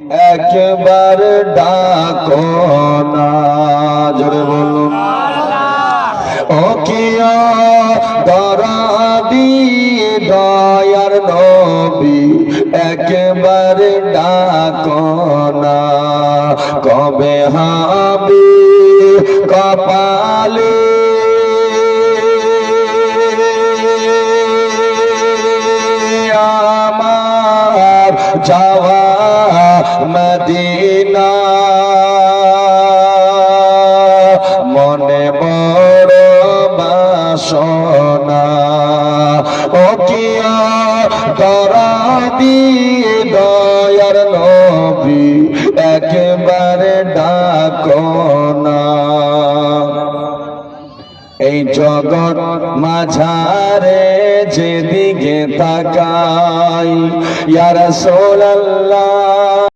একবার ডাকো না, জোরে বলুন ও কিয়া দরাদি দয়ার নবী, একবার ডাকো না। কবে হাবি কপালে আমার যাওয়া মদিনা, মনে বড় বাসনা। ও কিয়া দরাদি দয়ার নবী, একবার ডাকো না। এই জগৎ মাঝারে যেদিকে তাকাই, ইয়া রাসূলুল্লাহ